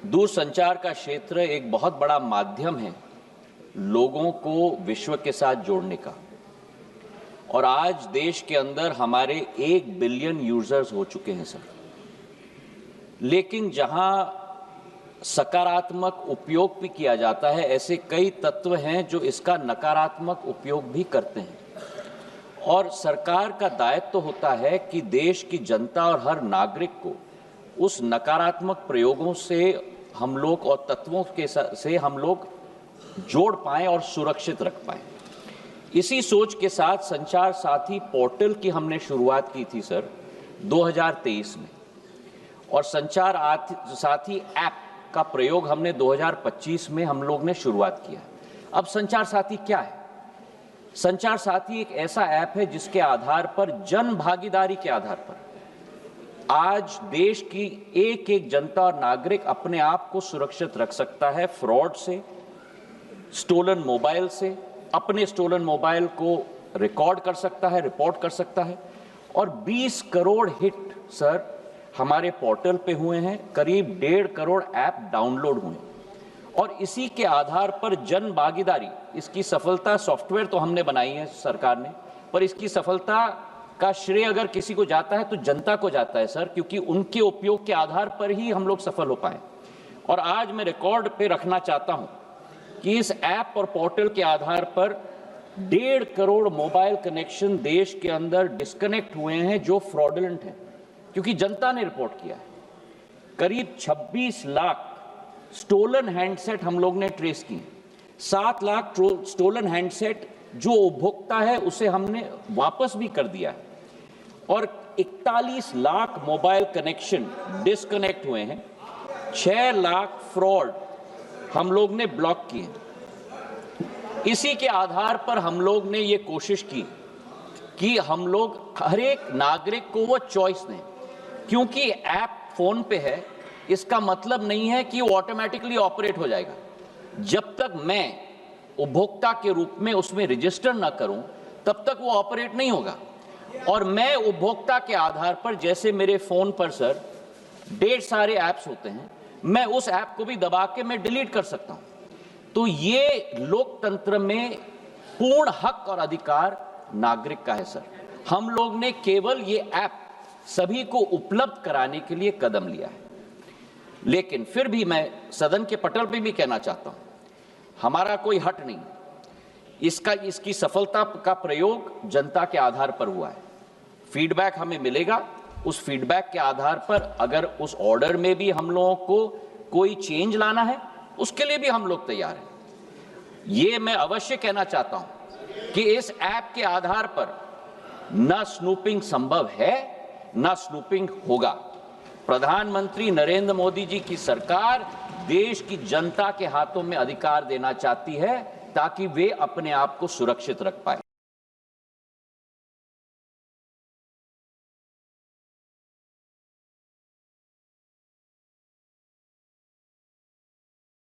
दूरसंचार का क्षेत्र एक बहुत बड़ा माध्यम है लोगों को विश्व के साथ जोड़ने का। और आज देश के अंदर हमारे 1 बिलियन यूजर्स हो चुके हैं सर। लेकिन जहां सकारात्मक उपयोग भी किया जाता है, ऐसे कई तत्व हैं जो इसका नकारात्मक उपयोग भी करते हैं। और सरकार का दायित्व तो होता है कि देश की जनता और हर नागरिक को उस नकारात्मक प्रयोगों से हम लोग और तत्वों के से हम लोग जोड़ पाएं और सुरक्षित रख पाएं। इसी सोच के साथ संचार साथी पोर्टल की हमने शुरुआत की थी सर 2023 में, और संचार साथी ऐप का प्रयोग हमने 2025 में हम लोग ने शुरुआत किया। अब संचार साथी क्या है? संचार साथी एक ऐसा ऐप है जिसके आधार पर जन भागीदारी के आधार पर आज देश की एक एक जनता और नागरिक अपने आप को सुरक्षित रख सकता है फ्रॉड से, स्टोलन मोबाइल से, अपने स्टोलन मोबाइल को रिकॉर्ड कर सकता है, रिपोर्ट कर सकता है। और 20 करोड़ हिट सर हमारे पोर्टल पे हुए हैं, करीब 1.5 करोड़ ऐप डाउनलोड हुए। और इसी के आधार पर जन भागीदारी, इसकी सफलता, सॉफ्टवेयर तो हमने बनाई है सरकार ने, पर इसकी सफलता का श्रेय अगर किसी को जाता है तो जनता को जाता है सर, क्योंकि उनके उपयोग के आधार पर ही हम लोग सफल हो पाए। और आज मैं रिकॉर्ड पे रखना चाहता हूं कि इस ऐप और पोर्टल के आधार पर 1.5 करोड़ मोबाइल कनेक्शन देश के अंदर डिस्कनेक्ट हुए हैं जो फ्रॉडुलेंट हैं, क्योंकि जनता ने रिपोर्ट किया है। करीब 26 लाख स्टोलन हैंडसेट हम लोग ने ट्रेस किए। 7 लाख स्टोलन हैंडसेट जो उपभोक्ता है उसे हमने वापस भी कर दिया है। और 41 लाख मोबाइल कनेक्शन डिस्कनेक्ट हुए हैं। 6 लाख फ्रॉड हम लोग ने ब्लॉक किए। इसी के आधार पर हम लोग ने ये कोशिश की कि हम लोग हर एक नागरिक को वो चॉइस दें, क्योंकि ऐप फोन पे है इसका मतलब नहीं है कि वो ऑटोमेटिकली ऑपरेट हो जाएगा। जब तक मैं उपभोक्ता के रूप में उसमें रजिस्टर ना करूं तब तक वो ऑपरेट नहीं होगा। और मैं उपभोक्ता के आधार पर, जैसे मेरे फोन पर सर ढेर सारे ऐप्स होते हैं, मैं उस ऐप को भी दबा के मैं डिलीट कर सकता हूं। तो ये लोकतंत्र में पूर्ण हक और अधिकार नागरिक का है सर। हम लोग ने केवल ये ऐप सभी को उपलब्ध कराने के लिए कदम लिया है। लेकिन फिर भी मैं सदन के पटल पे भी कहना चाहता हूं, हमारा कोई हट नहीं। इसकी सफलता का प्रयोग जनता के आधार पर हुआ है। फीडबैक हमें मिलेगा, उस फीडबैक के आधार पर अगर उस ऑर्डर में भी हम लोगों को कोई चेंज लाना है उसके लिए भी हम लोग तैयार हैं। ये मैं अवश्य कहना चाहता हूं कि इस ऐप के आधार पर न स्नूपिंग संभव है न स्नूपिंग होगा। प्रधानमंत्री नरेंद्र मोदी जी की सरकार देश की जनता के हाथों में अधिकार देना चाहती है ताकि वे अपने आप को सुरक्षित रख पाए।